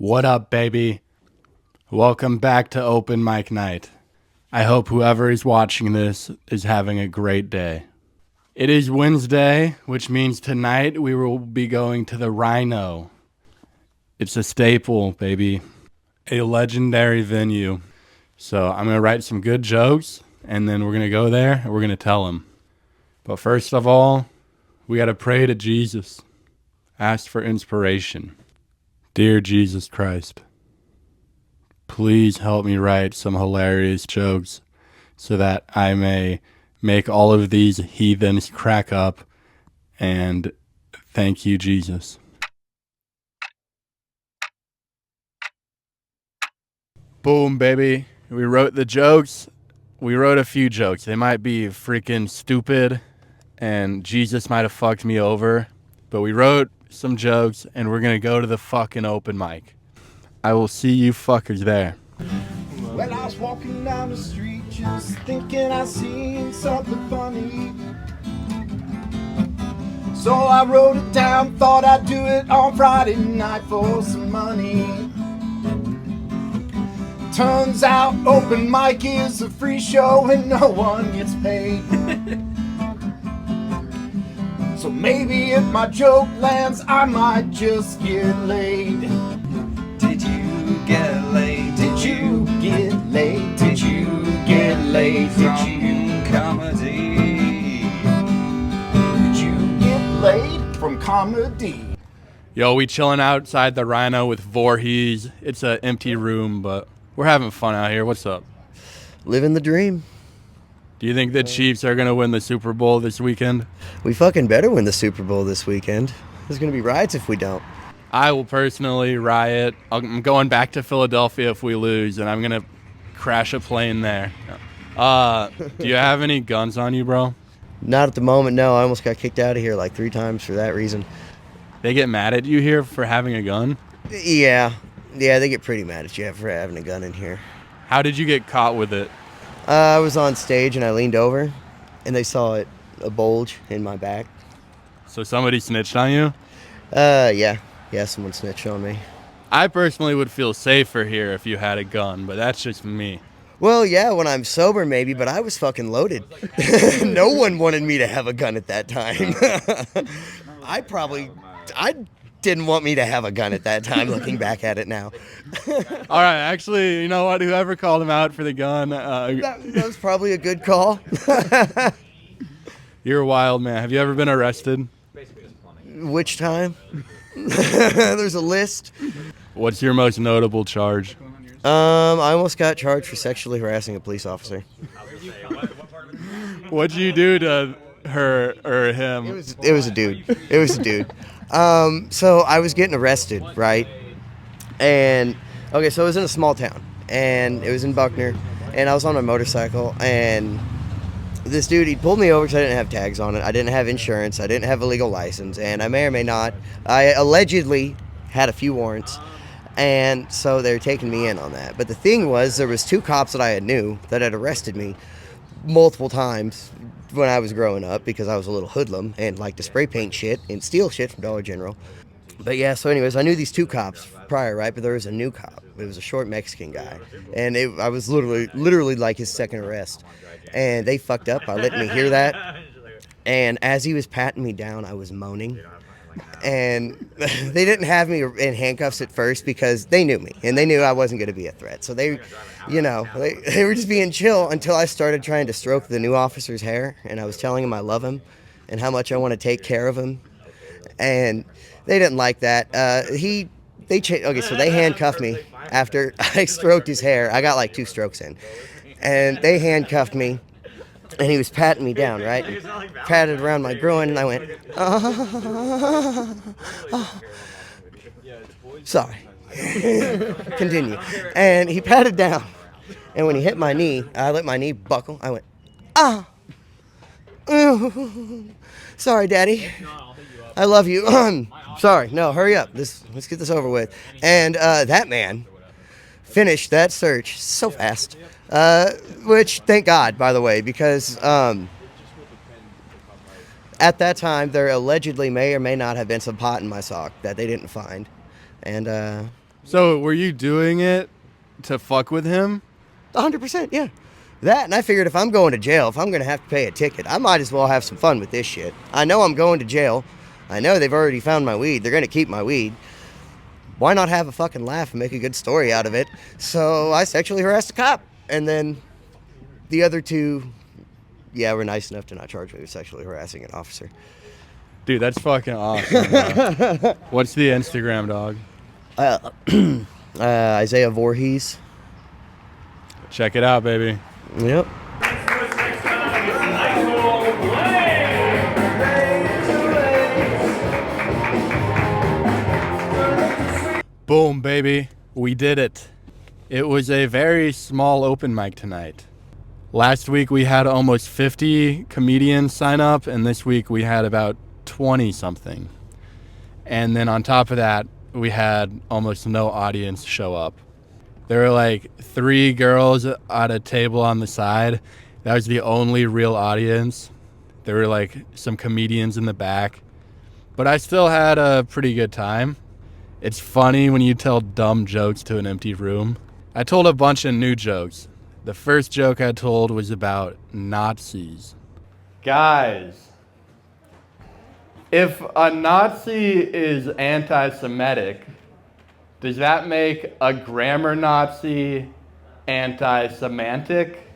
What up, baby? Welcome back to Open Mic Night. I hope whoever is watching this is having a great day. It is Wednesday, which means tonight we will be going to the Rino. It's a staple, baby. A legendary venue. So I'm going to write some good jokes, and then we're going to go there and we're going to tell them. But first of all, we got to pray to Jesus. Ask for inspiration. Dear Jesus Christ, please help me write some hilarious jokes so that I may make all of these heathens crack up. And thank you, Jesus. Boom, baby. We wrote the jokes. We wrote a few jokes. They might be freaking stupid, and Jesus might have fucked me over. But we wrote some jokes, and we're going to go to the fucking open mic. I will see you fuckers there. Well, I was walking down the street just thinking I seen something funny. So I wrote it down, thought I'd do it on Friday night for some money. Turns out open mic is a free show and no one gets paid. So maybe if my joke lands, I might just get laid. Did you get laid? Did you get laid? Did you get laid? Did you comedy? Did you get laid from comedy? Yo, we chilling outside the Rhino with Voorhees. It's an empty room, but we're having fun out here. What's up? Living the dream. Do you think the Chiefs are going to win the Super Bowl this weekend? We fucking better win the Super Bowl this weekend. There's going to be riots if we don't. I will personally riot. I'm going back to Philadelphia if we lose, and I'm going to crash a plane there. Do you have any guns on you, bro? Not at the moment, no. I almost got kicked out of here like 3 times for that reason. They get mad at you here for having a gun? Yeah, they get pretty mad at you for having a gun in here. How did you get caught with it? I was on stage and I leaned over, and they saw a bulge in my back. So somebody snitched on you? Yeah, someone snitched on me. I personally would feel safer here if you had a gun, but that's just me. Well, yeah, when I'm sober maybe, but I was fucking loaded. No one wanted me to have a gun at that time. I didn't want me to have a gun at that time, looking back at it now. All right, actually, you know what? Whoever called him out for the gun, That was probably a good call. you're a wild man. Have you ever been arrested? Which time? There's a list. What's your most notable charge? I almost got charged for sexually harassing a police officer. What'd you do to her or him? It was a dude. So I was getting arrested, right? And okay, so I was in a small town, and it was in Buckner, and I was on a motorcycle, and this dude, he pulled me over because I didn't have tags on it. I didn't have insurance. I didn't have a legal license, and I may or may not. I allegedly had a few warrants, and so they were taking me in on that. But the thing was, there was 2 cops that I knew that had arrested me multiple times when I was growing up because I was a little hoodlum and liked to spray paint shit and steal shit from Dollar General. But yeah, so anyways, I knew these 2 cops prior, right? But there was a new cop. It was a short Mexican guy, and I was literally like his second arrest. And they fucked up by letting me hear that. And as he was patting me down, I was moaning. And they didn't have me in handcuffs at first because they knew me, and they knew I wasn't going to be a threat. So they were just being chill until I started trying to stroke the new officer's hair, and I was telling him I love him and how much I want to take care of him. And they didn't like that. So they handcuffed me after I stroked his hair. I got like 2 strokes in. And they handcuffed me, and he was patting me down, right? And patted around my groin, and I went, Sorry. Continue. And he patted down, and when he hit my knee, I let my knee buckle. I went, Sorry, Daddy. I love you. Sorry. No, hurry up. Let's get this over with. And that man finished that search so fast. Which, thank God, by the way, because at that time, there allegedly may or may not have been some pot in my sock that they didn't find. And So were you doing it to fuck with him? 100%, yeah. That, and I figured if I'm going to jail, if I'm going to have to pay a ticket, I might as well have some fun with this shit. I know I'm going to jail. I know they've already found my weed. They're going to keep my weed. Why not have a fucking laugh and make a good story out of it? So I sexually harassed a cop. And then the other two, yeah, were nice enough to not charge me with sexually harassing an officer. Dude, that's fucking awesome, bro. What's the Instagram, dog? Isaiah Voorhees. Check it out, baby. Yep. Boom, baby. We did it. It was a very small open mic tonight. Last week we had almost 50 comedians sign up, and this week we had about 20 something. And then on top of that, we had almost no audience show up. There were like 3 girls at a table on the side. That was the only real audience. There were like some comedians in the back. But I still had a pretty good time. It's funny when you tell dumb jokes to an empty room. I told a bunch of new jokes. The first joke I told was about Nazis. Guys, if a Nazi is anti-Semitic, does that make a grammar Nazi anti-semantic?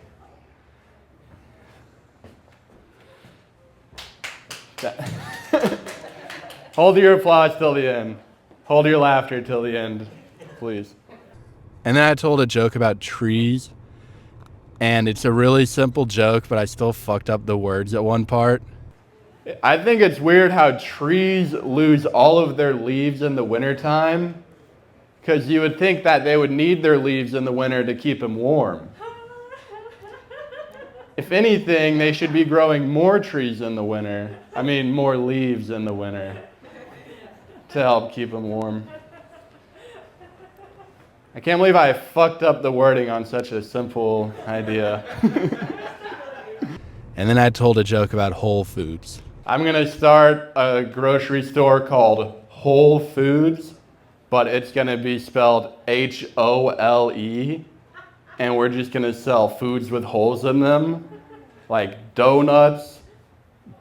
Hold your applause till the end. Hold your laughter till the end, please. And then I told a joke about trees. And it's a really simple joke, but I still fucked up the words at one part. I think it's weird how trees lose all of their leaves in the wintertime. Because you would think that they would need their leaves in the winter to keep them warm. If anything, they should be growing more trees in the winter. I mean, more leaves in the winter to help keep them warm. I can't believe I fucked up the wording on such a simple idea. And then I told a joke about Whole Foods. I'm going to start a grocery store called Whole Foods, but it's going to be spelled H-O-L-E, and we're just going to sell foods with holes in them, like donuts,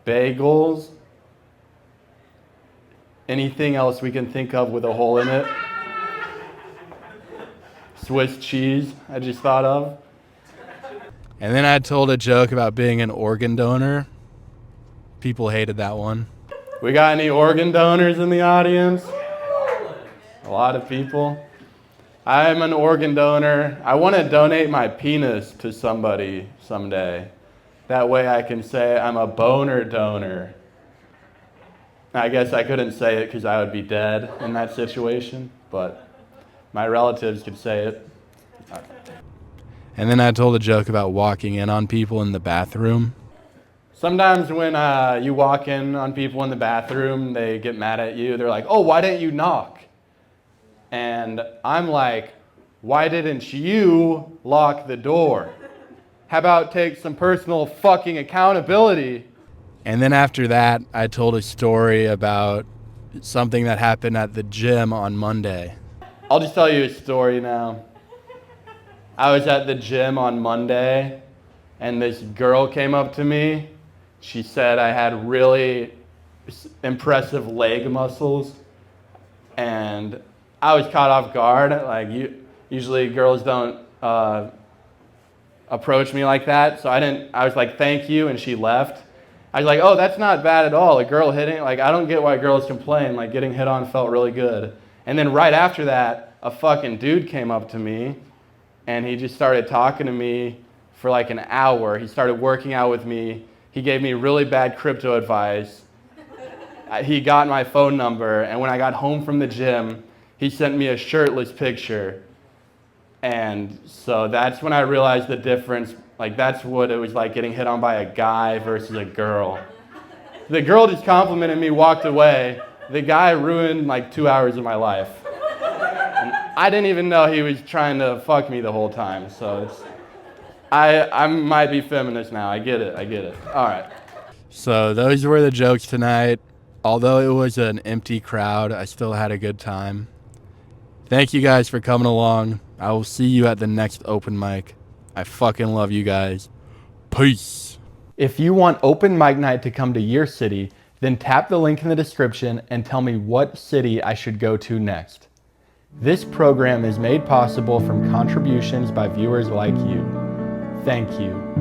bagels, anything else we can think of with a hole in it. Swiss cheese, I just thought of. And then I told a joke about being an organ donor. People hated that one. We got any organ donors in the audience? A lot of people. I'm an organ donor. I want to donate my penis to somebody someday. That way I can say I'm a boner donor. I guess I couldn't say it because I would be dead in that situation, but my relatives could say it. And then I told a joke about walking in on people in the bathroom. Sometimes when you walk in on people in the bathroom, they get mad at you. They're like, oh, why didn't you knock? And I'm like, why didn't you lock the door? How about take some personal fucking accountability? And then after that, I told a story about something that happened at the gym on Monday. I'll just tell you a story now. I was at the gym on Monday, and this girl came up to me. She said I had really impressive leg muscles, and I was caught off guard. Like, usually girls don't approach me like that, so I was like, thank you, and she left. I was like, oh, that's not bad at all. A girl hitting, like, I don't get why girls complain. Like, getting hit on felt really good. And then right after that, a fucking dude came up to me, and he just started talking to me for like an hour. He started working out with me. He gave me really bad crypto advice. He got my phone number, and when I got home from the gym, he sent me a shirtless picture. And so that's when I realized the difference. Like, that's what it was like getting hit on by a guy versus a girl. The girl just complimented me, walked away. The guy ruined like 2 hours of my life. And I didn't even know he was trying to fuck me the whole time. So I might be feminist now. I get it. All right. So those were the jokes tonight. Although it was an empty crowd, I still had a good time. Thank you guys for coming along. I will see you at the next open mic. I fucking love you guys. Peace. If you want open mic night to come to your city, then tap the link in the description and tell me what city I should go to next. This program is made possible from contributions by viewers like you. Thank you.